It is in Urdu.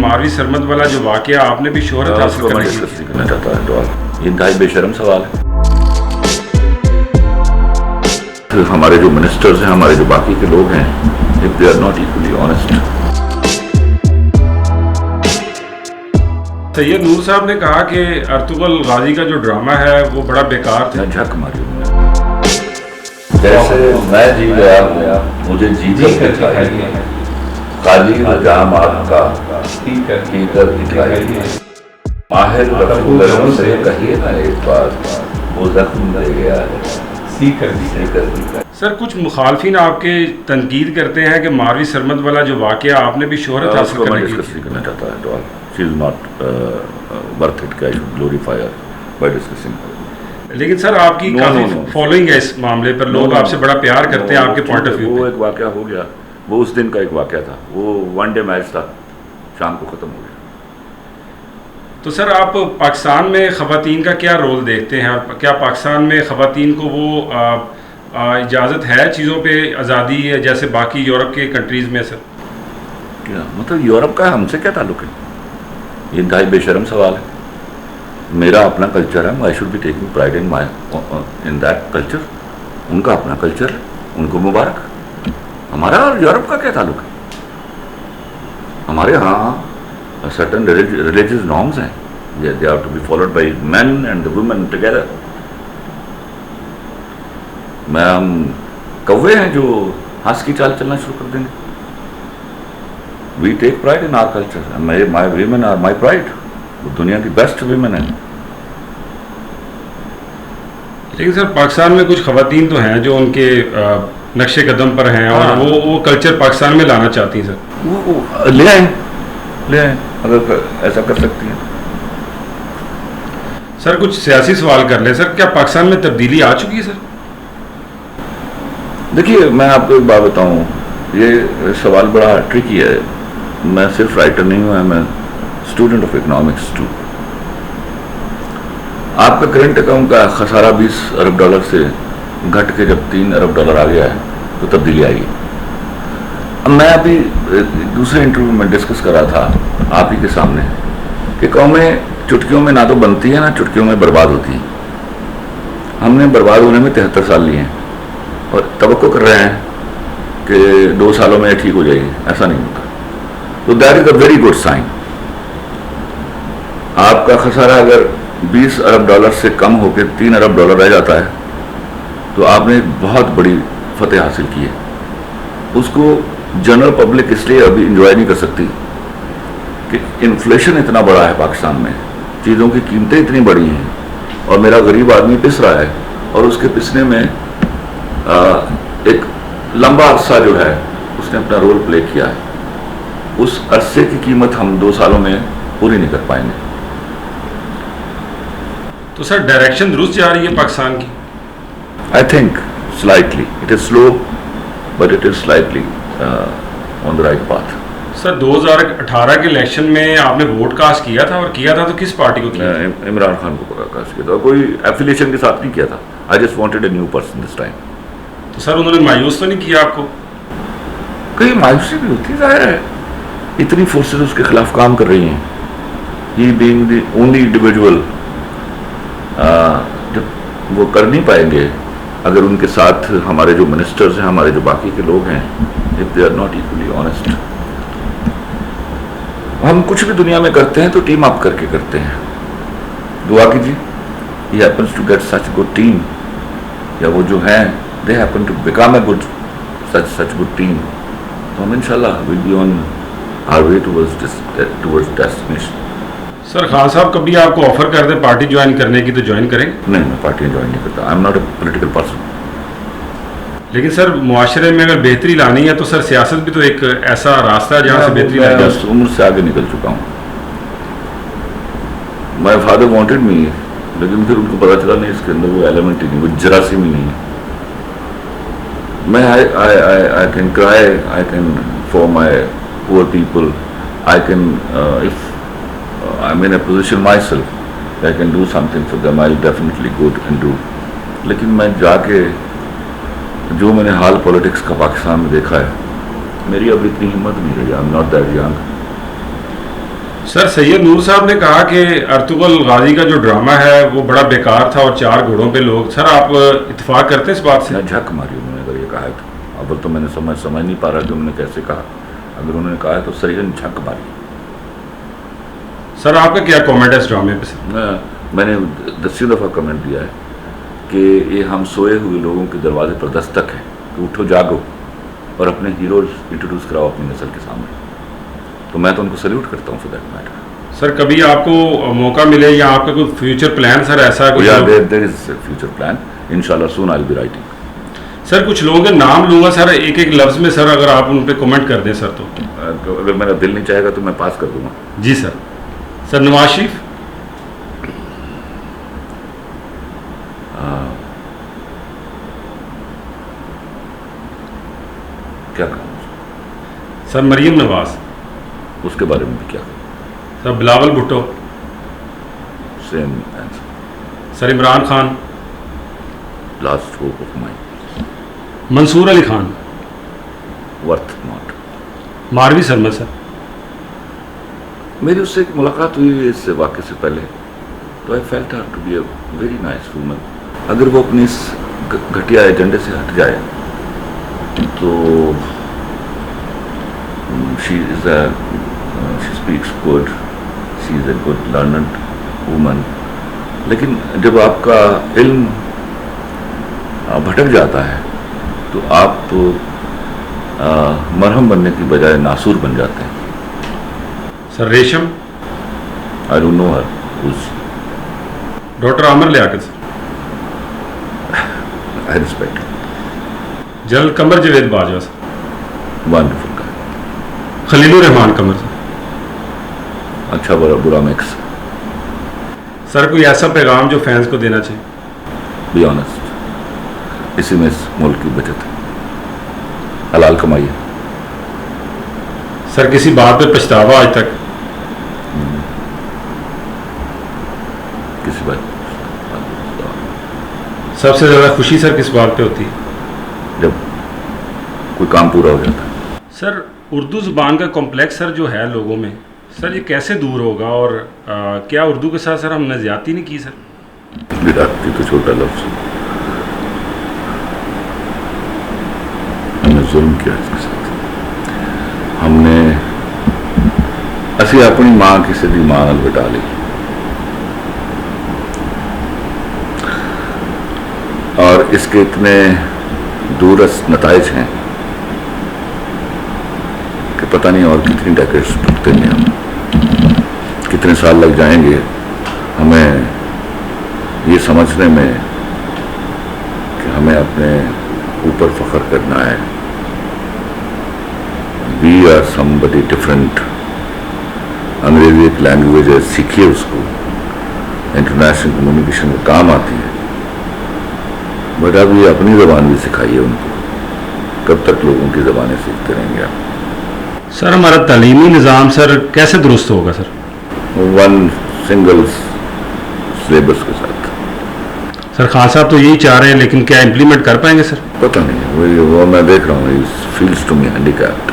ماروی سرمد والا جو واقعہ آپ نے بھی شہرت حاصل کرنے کی کرنا چاہتا ہے یہ انتہائی بے شرم سوال ہے. ہمارے جو منسٹرز ہیں, ہمارے جو باقی کے لوگ ہیں, if they are not equally honest. سید نور صاحب نے کہا کہ ارطغرل غازی کا جو ڈرامہ ہے وہ بڑا بیکار تھا. جھک ماری جیسے میں جی گیا مجھے جی کر دکھائی خالی جام آپ کا کی کر دکھائی ماہر رفیع سے کہیے نا ایک بات وہ زخم لے گیا ہے. سر کچھ مخالفین آپ کے تنقید کرتے ہیں کہ ماروی سرمد والا جو واقعہ آپ نے بھی شہرت حاصل کرنے کی ڈسکس نہیں کرنا چاہتا ہے. She is not worth it کہ I should glorify her by discussing. لیکن سر آپ کی کافی فالوئنگ ہے اس معاملے پر, لوگ آپ سے بڑا پیار کرتے ہیں آپ کے پوائنٹ آف ویو. وہ ایک واقعہ ہو گیا, وہ اس دن کا ایک واقعہ تھا, وہ ون ڈے میچ تھا, شام کو ختم ہو گیا. تو سر آپ پاکستان میں خواتین کا کیا رول دیکھتے ہیں, اور کیا پاکستان میں خواتین کو وہ اجازت ہے چیزوں پہ آزادی ہے جیسے باقی یورپ کے کنٹریز میں؟ سر کیا مطلب یورپ کا ہم سے کیا تعلق ہے؟ یہ انتہائی بے شرم سوال ہے. میرا اپنا کلچر ہے, I should be taking pride in that culture. ان کا اپنا کلچر ہے, ان کو مبارک. ہمارا اور یورپ کا کیا تعلق ہے؟ ہمارے ہاں certain religious norms ہیں, they have to be followed by men and the women together. میں ہم کوے ہیں جو ہنس کی چال چلنا شروع کر دیں گے. We take pride in our culture. My women are my pride. وہ دنیا کی بیسٹ ویمن ہیں. لیکن سر پاکستان میں کچھ خواتین تو ہیں جو ان کے نقش قدم پر ہیں اور وہ کلچر پاکستان میں لانا چاہتی ہیں. سر وہ لے آئیں اگر ایسا کر سکتی ہیں. سر کچھ سیاسی سوال کر لیں. سر کیا پاکستان میں تبدیلی آ چکی ہے؟ سر دیکھیے میں آپ کو ایک بات بتاؤں, یہ سوال بڑا ٹرکی ہے. میں صرف رائٹر نہیں ہوں, میں اسٹوڈنٹ آف اکنامکس ٹو. آپ کا کرنٹ اکاؤنٹ کا خسارہ $20 ارب سے گھٹ کے جب $3 ارب آ گیا ہے تو تبدیلی آئی. اب میں ابھی دوسرے انٹرویو میں ڈسکس کر رہا تھا آپ ہی کے سامنے کہ قومیں چٹکیوں میں نہ تو بنتی ہیں نہ چٹکیوں میں برباد ہوتی ہیں. ہم نے برباد ہونے میں 73 سال لیے ہیں اور توقع کر رہے ہیں کہ 2 سالوں میں ٹھیک ہو جائے گی. ایسا نہیں ہوتا. تو that is a very good sign. آپ کا خسارہ اگر $20 ارب سے کم ہو کے $3 ارب رہ جاتا ہے تو آپ نے بہت بڑی فتح حاصل کی ہے. اس کو جنرل پبلک اس لیے ابھی انجوائے نہیں کر سکتی کہ انفلیشن اتنا بڑا ہے پاکستان میں, چیزوں کی قیمتیں اتنی بڑی ہیں اور میرا غریب آدمی پس رہا ہے, اور اس کے پسنے میں ایک لمبا عرصہ جو ہے اس نے اپنا رول پلے کیا ہے. اس عرصے کی قیمت ہم 2 سالوں میں پوری نہیں کر پائیں گے. تو سر ڈائریکشن درست جا رہی ہے پاکستان کی؟ I think slightly it is slow but it is slightly on the right path. Sir 2018 کے الیکشن میں آپ نے ووٹ کاسٹ کیا تھا, اور کیا تھا تو کس پارٹی کو کیا؟ عمران خان کو کاسٹ کیا تھا. کوئی ایفیلیشن کے ساتھ نہیں کیا تھا. I just wanted a new person this time. تو سر انہوں نے مایوس تو نہیں کیا آپ کو؟ کہیں مایوسی بھی ہوتی, ظاہر ہے اتنی فورسز اس کے خلاف کام کر رہی ہیں. ہی بینگ دی اونلی انڈیویجول, جب وہ کر نہیں پائیں گے اگر ان کے ساتھ ہمارے جو منسٹرز ہیں, ہمارے جو باقی کے لوگ ہیں, if they are not equally honest. ہم کچھ بھی دنیا میں کرتے ہیں تو ٹیم اپ کر کے کرتے ہیں. دعا کیجیے he happens to get such a good team, یا وہ جو ہیں they happen to become a good such good team. تو ہم انشاءاللہ will be on our way towards destination. سر خان صاحب کبھی آپ کو آفر کر دیں پارٹی جوائن کرنے کی تو جوائن کریں؟ نہیں, میں پارٹی جوائن نہیں کرتا. I am not a political person. لیکن سر معاشرے میں اگر بہتری لانی ہے تو سر سیاست بھی تو ایک ایسا راستہ ہے جہاں سے بہتری لائی جا سکتی ہے. عمر سے آگے نکل چکا ہوں. مائی فادر وانٹڈ می, لیکن پھر ان کو پتا چلا نہیں اس کے اندر وہ ایلیمنٹ ہی نہیں, وہ جراثیم ہی نہیں ہے. میں I can cry, I can for my poor people, I can if I'm in a position myself, I can do something for them, I'll definitely go and do. لیکن میں جا کے جو میں نے حال پولیٹکس کا پاکستان میں دیکھا ہے, میری اب اتنی ہمت نہیں رہی. I'm not that young. سر سید نور صاحب نے کہا کہ ارطغرل غازی کا جو ڈرامہ ہے وہ بڑا بیکار تھا اور 4 گھوڑوں پہ لوگ. سر آپ اتفاق کرتے ہیں اس بات سے؟ میں جھک ماری انہوں نے اگر یہ کہا ہے تو. اول تو میں نے سمجھ نہیں پا رہا کہ انہوں نے کیسے کہا. اگر انہوں نے کہا ہے تو صریحاً جھک ماری. سر آپ کا کیا کامنٹ ہے اس ڈرامے پہ؟ سر میں نے 10 دفعہ کمنٹ دیا ہے کہ یہ ہم سوئے ہوئے لوگوں کے دروازے پر دستک ہے کہ اٹھو جاگو اور اپنے ہیروز انٹروڈیوس کراؤ اپنی نسل کے سامنے. تو میں تو ان کو سلیوٹ کرتا ہوں فار دیٹ میٹر. سر کبھی آپ کو موقع ملے یا آپ کا کوئی فیوچر پلان سر ایسا کچھ؟ دیر از فیوچر پلان. انشاءاللہ سون آئی ول بی رائٹنگ. سر کچھ لوگوں کے نام لوں گا سر ایک ایک لفظ میں سر, اگر آپ ان پہ کمنٹ کر دیں سر تو. اگر میرا دل نہیں چاہے گا تو میں پاس کر دوں گا. جی سر. سر نواز شریف. کیا کہوں سر مریم نواز. اس کے بارے میں بھی کیا کہوں. Sir Bilawal Bhutto. Same answer. Sir Imran Khan. Last hope of mind. Mansoor Ali Khan. Worth not. Marvi Sirmed. Sir میری اس سے ایک ملاقات ہوئی اس واقعے سے پہلے تو I felt her to be a very nice woman. اگر وہ اپنی اس گھٹیا ایجنڈے سے ہٹ جائے تو she speaks good, she is a good learned woman. لیکن جب آپ کا علم بھٹک جاتا ہے تو آپ مرہم بننے کی بجائے ناسور بن جاتے ہیں. Sir Resham. I don't know her. who's doctor Aamir Liaquat. Sir I respect him. General Qamar Javed Bajwa. Sir Wonderful guy. Khalil ur Rehman Qamar. Sir اچھا برا مکس. سر کوئی ایسا پیغام جو فینس کو دینا چاہیے؟ Be honest. اسی میں اس ملک کی بچت ہے. حلال کمائیے. سر کسی بات پہ پچھتاوا آج تک؟ کسی بات. سب سے زیادہ خوشی سر کس بات پہ ہوتی ہے؟ جب کوئی کام پورا ہو جاتا ہے. سر اردو زبان کا کمپلیکس سر جو ہے لوگوں میں سر یہ کیسے دور ہوگا اور کیا اردو کے ساتھ سر ہم نے زیادتی نہیں کی؟ سر زیادتی تو چھوٹا لفظ. ہم نے ظلم کیا اس کے ساتھ. ہم نے اسی اپنی ماں کی سیدھی ماں نال بٹا لی اور اس کے اتنے دورست نتائج ہیں کہ پتہ نہیں اور کتنی ڈیکیڈز ٹوٹتے ہیں. ہم کتنے سال لگ جائیں گے ہمیں یہ سمجھنے میں کہ ہمیں اپنے اوپر فخر کرنا ہے. We are somebody different. انگریزی ایک لینگویج ہے, سیکھیے اس کو, انٹرنیشنل کمیونیکیشن میں کام آتی ہے. بٹ اب یہ اپنی زبان بھی سکھائیے ان کو. کب تک لوگوں کی زبانیں سیکھتے رہیں گے آپ؟ سر ہمارا تعلیمی نظام سر کیسے درست ہوگا سر؟ ون سنگل سلیبس کے ساتھ. سر خان صاحب تو یہی چاہ رہے ہیں لیکن کیا امپلیمنٹ کر پائیں گے سر؟ پتہ نہیں, وہ میں دیکھ رہا ہوں. Feels to me handy capped.